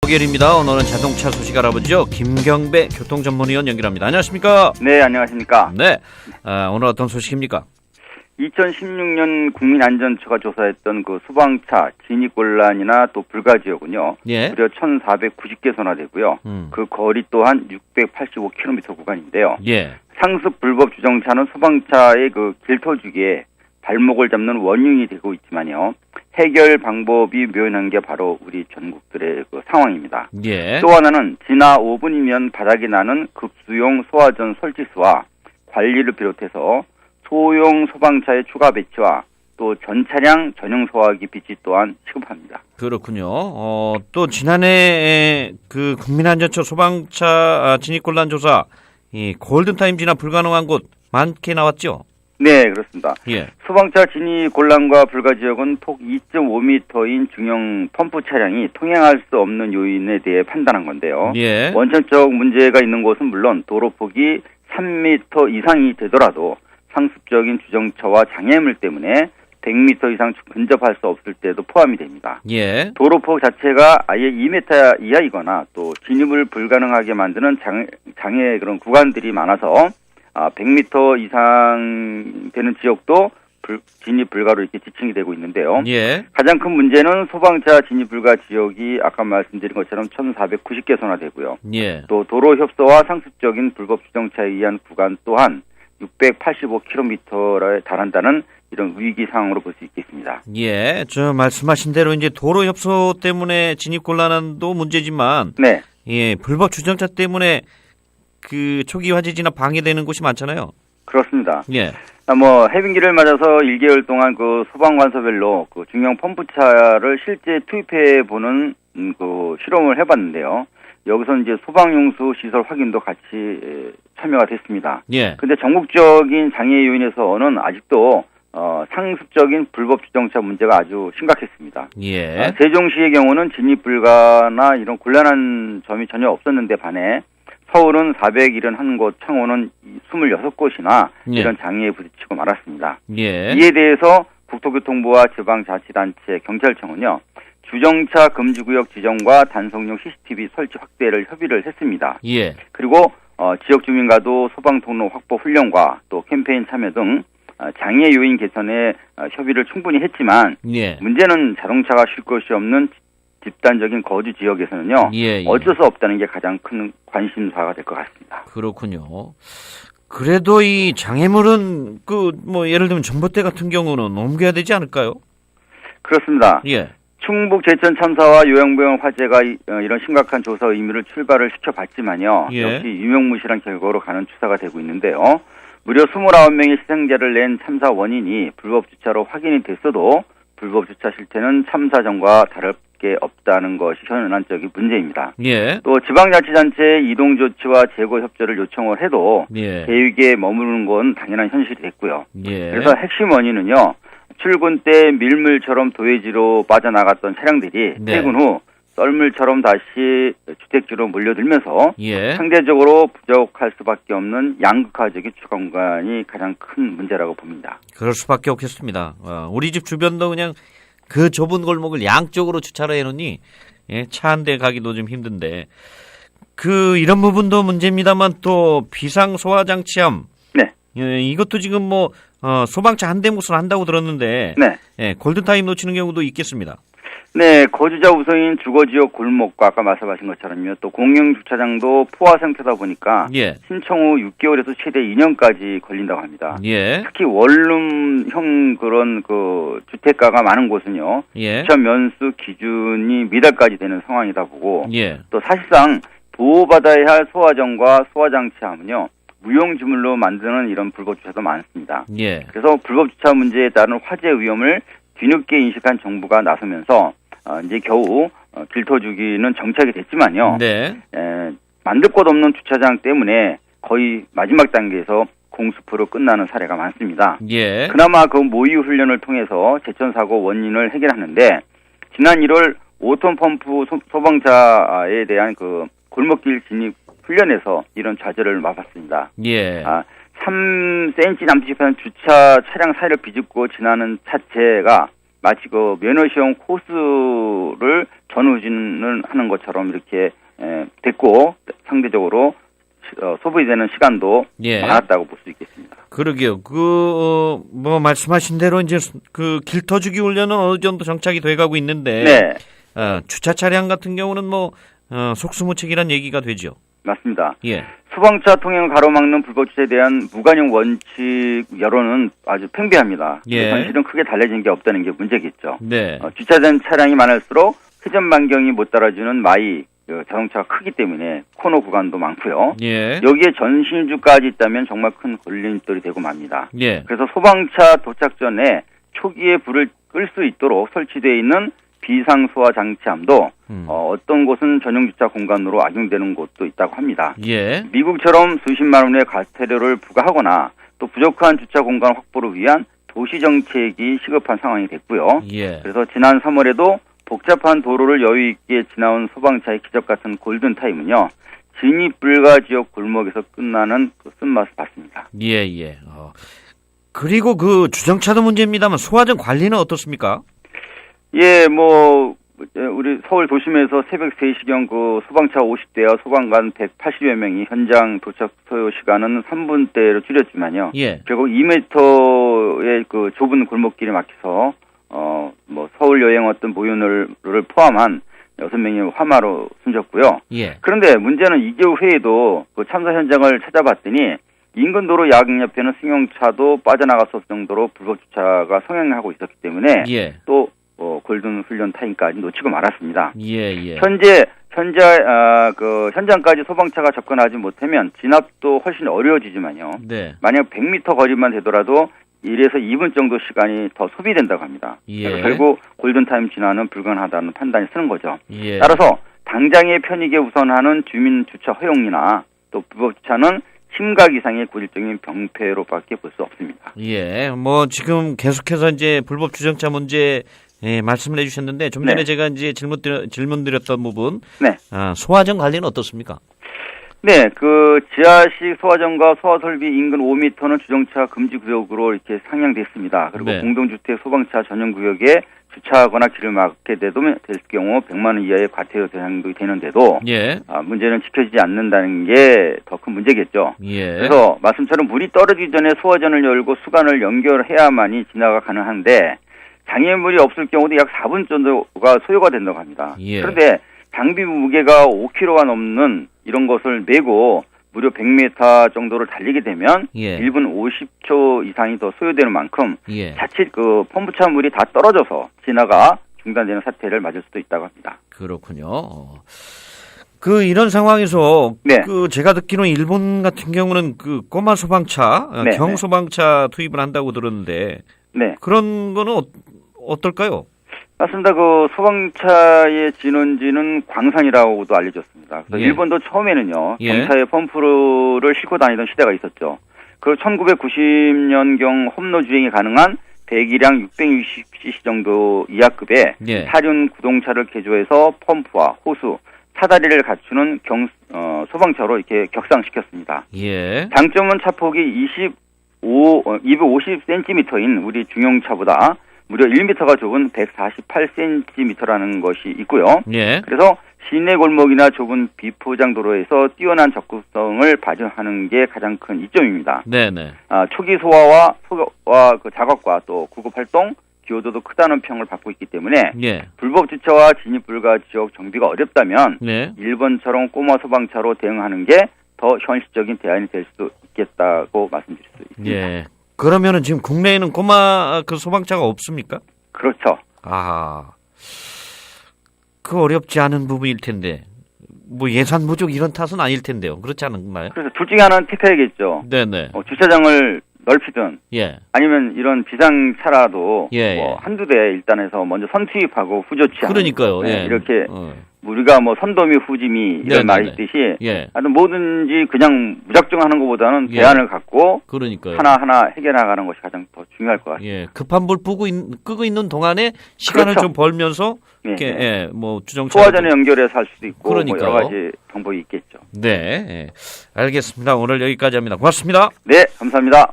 목요일입니다. 오늘은 자동차 소식 알아보죠. 김경배 교통전문위원 연결합니다. 안녕하십니까? 네, 안녕하십니까? 네, 오늘 어떤 소식입니까? 2016년 국민안전처가 조사했던 그 소방차 진입곤란이나 또 불가지역은요. 예. 무려 1,490개소나 되고요. 그 거리 또한 685km 구간인데요. 예. 상습 불법 주정차는 소방차의 그 길터주기에 발목을 잡는 원흉이 되고 있지만요. 해결 방법이 묘연한 게 바로 우리 전국들의 그 상황입니다. 예. 또 하나는 지나 5분이면 바닥이 나는 급수용 소화전 설치수와 관리를 비롯해서 소형 소방차의 추가 배치와 또 전 차량 전용 소화기 비치 또한 시급합니다. 그렇군요. 또 지난해 그 국민안전처 소방차 진입곤란 조사, 이 골든타임 진압 불가능한 곳 많게 나왔죠? 네, 그렇습니다. 예. 소방차 진입 곤란과 불가 지역은 폭 2.5m인 중형 펌프 차량이 통행할 수 없는 요인에 대해 판단한 건데요. 예. 원천적 문제가 있는 곳은 물론 도로 폭이 3m 이상이 되더라도 상습적인 주정차와 장애물 때문에 100m 이상 근접할 수 없을 때도 포함이 됩니다. 예. 도로폭 자체가 아예 2m 이하이거나 또 진입을 불가능하게 만드는 장애 그런 구간들이 많아서 100m 이상 되는 지역도 진입 불가로 이렇게 지칭이 되고 있는데요. 예. 가장 큰 문제는 소방차 진입 불가 지역이 아까 말씀드린 것처럼 1,490개소나 되고요. 예. 또 도로 협소와 상습적인 불법 주정차에 의한 구간 또한 685km에 달한다는 이런 위기 상황으로 볼 수 있겠습니다. 예. 저 말씀하신 대로 이제 도로 협소 때문에 진입 곤란도 문제지만, 네. 예, 불법 주정차 때문에 그 초기 화재 진압 방해되는 곳이 많잖아요. 그렇습니다. 예. 해빙기를 맞아서 1개월 동안 그 소방관서별로 그 중형 펌프차를 실제 투입해 보는 그 실험을 해봤는데요. 여기서 이제 소방용수 시설 확인도 같이 참여가 됐습니다. 예. 근데 전국적인 장애 요인에서는 아직도 상습적인 불법 주정차 문제가 아주 심각했습니다. 예. 세종시의 경우는 진입 불가나 이런 곤란한 점이 전혀 없었는데 반해 서울은 471곳, 창원은 26곳이나 예. 이런 장애에 부딪히고 말았습니다. 예. 이에 대해서 국토교통부와 지방자치단체, 경찰청은요. 주정차 금지구역 지정과 단속용 CCTV 설치 확대를 협의를 했습니다. 예. 그리고 지역 주민과도 소방 통로 확보 훈련과 또 캠페인 참여 등 장애 요인 개선에 협의를 충분히 했지만 예. 문제는 자동차가 쉴 곳이 없는 집단적인 거주 지역에서는요. 예. 어쩔 수 없다는 게 가장 큰 관심사가 될 것 같습니다. 그렇군요. 그래도 이 장애물은 예를 들면 전봇대 같은 경우는 옮겨야 되지 않을까요? 그렇습니다. 예. 충북 제천 참사와 요양병원 화재가 이런 심각한 조사 의미를 출발을 시켜봤지만요. 예. 역시 유명무실한 결과로 가는 추세가 되고 있는데요. 무려 29명의 희생자를 낸 참사 원인이 불법 주차로 확인이 됐어도 불법 주차 실태는 참사 전과 다를 게 없다는 것이 현안적인 문제입니다. 예. 또 지방자치단체의 이동 조치와 재고 협조를 요청을 해도 예. 계획에 머무르는 건 당연한 현실이 됐고요. 예. 그래서 핵심 원인은요. 출근 때 밀물처럼 도해지로 빠져나갔던 차량들이 네. 퇴근 후 썰물처럼 다시 주택지로 몰려들면서 예. 상대적으로 부족할 수밖에 없는 양극화적인 주차 공간이 가장 큰 문제라고 봅니다. 그럴 수밖에 없겠습니다. 우리 집 주변도 그냥 그 좁은 골목을 양쪽으로 주차를 해놓으니 차 한 대 가기도 좀 힘든데 이런 부분도 문제입니다만 또 비상 소화 장치함. 네. 이것도 지금 소방차 한 대 몫을 한다고 들었는데 네. 골든타임 놓치는 경우도 있겠습니다. 네, 거주자 우선인 주거지역 골목과 아까 말씀하신 것처럼요. 또 공영 주차장도 포화 상태다 보니까 예. 신청 후 6개월에서 최대 2년까지 걸린다고 합니다. 예. 특히 원룸형 그런 그 주택가가 많은 곳은요. 예. 주차 면수 기준이 미달까지 되는 상황이다 보고 예. 또 사실상 보호받아야 할 소화전과 소화장치함은요. 무용지물로 만드는 이런 불법 주차도 많습니다. 예. 그래서 불법 주차 문제에 따른 화재 위험을 뒤늦게 인식한 정부가 나서면서 이제 겨우 길터주기는 정착이 됐지만요. 네. 만들 곳 없는 주차장 때문에 거의 마지막 단계에서 공수표로 끝나는 사례가 많습니다. 예. 그나마 그 모의 훈련을 통해서 제천 사고 원인을 해결하는데 지난 1월 5톤 펌프 소방차에 대한 그 골목길 진입 훈련에서 이런 좌절을 맛봤습니다. 예. 3cm 남짓한 주차 차량 사이를 비집고 지나는 차체가 마치 그 면허 시험 코스를 전후진을 하는 것처럼 이렇게 됐고 상대적으로 소비되는 시간도 예. 많았다고 볼 수 있겠습니다. 그러게요. 뭐 말씀하신 대로 이제 그 길터주기 훈련은 어느 정도 정착이 돼가고 있는데, 네. 주차 차량 같은 경우는 뭐 속수무책이란 얘기가 되죠. 맞습니다. 예. 소방차 통행을 가로막는 불법 주차에 대한 무관용 원칙 여론은 아주 팽배합니다. 예. 현실은 크게 달라진 게 없다는 게 문제겠죠. 네. 주차된 차량이 많을수록 회전 반경이 못 따라주는 자동차가 크기 때문에 코너 구간도 많고요. 예. 여기에 전신주까지 있다면 정말 큰 걸림돌이 되고 맙니다. 예. 그래서 소방차 도착 전에 초기에 불을 끌 수 있도록 설치되어 있는 비상소화 장치함도 어떤 곳은 전용 주차 공간으로 악용되는 곳도 있다고 합니다. 예. 미국처럼 수십만 원의 과태료를 부과하거나 또 부족한 주차 공간 확보를 위한 도시 정책이 시급한 상황이 됐고요. 예. 그래서 지난 3월에도 복잡한 도로를 여유 있게 지나온 소방차의 기적 같은 골든 타임은요. 진입 불가 지역 골목에서 끝나는 그 쓴맛을 봤습니다. 예, 예. 그리고 그 주정차도 문제입니다만 소화전 관리는 어떻습니까? 예, 우리 서울 도심에서 새벽 3시경 그 소방차 50대와 소방관 180여 명이 현장 도착 소요 시간은 3분대로 줄였지만요. 예. 결국 2m의 그 좁은 골목길에 막혀서 서울 여행 어떤 모유를 포함한 6명이 화마로 숨졌고요. 예. 그런데 문제는 2개월 후에도 그 참사 현장을 찾아봤더니 인근 도로 양옆에는 승용차도 빠져나갈 수 없을 정도로 불법 주차가 성행하고 있었기 때문에 예. 또 골든 훈련 타임까지 놓치고 말았습니다. 예, 예. 현재 그 현장까지 소방차가 접근하지 못하면 진압도 훨씬 어려워지지만요. 네. 만약 100m 거리만 되더라도 1에서 2분 정도 시간이 더 소비된다고 합니다. 예. 결국 골든타임 진화는 불가능하다는 판단이 쓰는 거죠. 예. 따라서 당장의 편익에 우선하는 주민 주차 허용이나 또 불법 주차는 심각 이상의 고질적인 병폐로밖에 볼 수 없습니다. 예. 뭐 지금 계속해서 이제 불법 주정차 문제 말씀을 해주셨는데 좀 전에 네. 제가 이제 질문 드렸던 부분, 네. 소화전 관리는 어떻습니까? 네, 그 지하식 소화전과 소화설비 인근 5m는 주정차 금지 구역으로 이렇게 상향됐습니다. 그리고 네. 공동주택 소방차 전용 구역에 주차하거나 길을 막게 될 경우 100만 원 이하의 과태료 대상도 되는데도 예. 문제는 지켜지지 않는다는 게 더 큰 문제겠죠. 예. 그래서 말씀처럼 물이 떨어지기 전에 소화전을 열고 수관을 연결해야만이 진화가 가능한데 장애물이 없을 경우도 약 4분 정도가 소요가 된다고 합니다. 예. 그런데 장비 무게가 5kg가 넘는 이런 것을 메고 무려 100m 정도를 달리게 되면 예. 1분 50초 이상이 더 소요되는 만큼 예. 자칫 그 펌프차 물이 다 떨어져서 진화가 중단되는 사태를 맞을 수도 있다고 합니다. 그렇군요. 이런 상황에서 네. 제가 듣기로는 일본 같은 경우는 그 꼬마 소방차, 네, 경소방차 투입을 한다고 들었는데 네. 그런 거는 어떨까요? 맞습니다. 그 소방차의 진원지는 광산이라고도 알려졌습니다. 그래서 예. 일본도 처음에는요, 예. 경차에 펌프를 싣고 다니던 시대가 있었죠. 그 1990년경 험로 주행이 가능한 배기량 660cc 정도 이하급의 예. 사륜 구동차를 개조해서 펌프와 호수, 사다리를 갖추는 소방차로 이렇게 격상시켰습니다. 예. 장점은 차폭이 250cm인 우리 중형차보다 무려 1m가 좁은 148cm라는 것이 있고요. 예. 그래서 시내 골목이나 좁은 비포장 도로에서 뛰어난 접근성을 발휘하는 게 가장 큰 이점입니다. 네네. 초기 소화와 그 작업과 또 구급 활동, 기여도도 크다는 평을 받고 있기 때문에 예. 불법 주차와 진입 불가 지역 정비가 어렵다면 네. 일본처럼 꼬마 소방차로 대응하는 게 더 현실적인 대안이 될 수도 있겠다고 말씀드릴 수 있습니다. 예. 그러면은 지금 국내에는 꼬마 소방차가 없습니까? 그렇죠. 어렵지 않은 부분일 텐데. 뭐 예산 부족 이런 탓은 아닐 텐데요. 그렇지 않나요? 그래서 둘 중에 하나는 택해야겠죠. 네네. 주차장을 넓히든 예. 아니면 이런 비상차라도 예. 한두 대 일단 해서 먼저 선투입하고 후조치 그러니까요. 예. 이렇게 우리가 선도미 후지미 이런 말이 있듯이 예. 하여튼 뭐든지 그냥 무작정 하는 것보다는 예. 대안을 갖고 그러니까요. 하나하나 해결나가는 것이 가장 더 중요할 것 같습니다. 예. 급한 불 끄고 있는 동안에 시간을 그렇죠. 좀 벌면서 예. 이렇게 주정차 소화전에 연결해서 할 수도 있고 그러니까요. 여러 가지 방법이 있겠죠. 네. 예. 알겠습니다. 오늘 여기까지 합니다. 고맙습니다. 네, 감사합니다.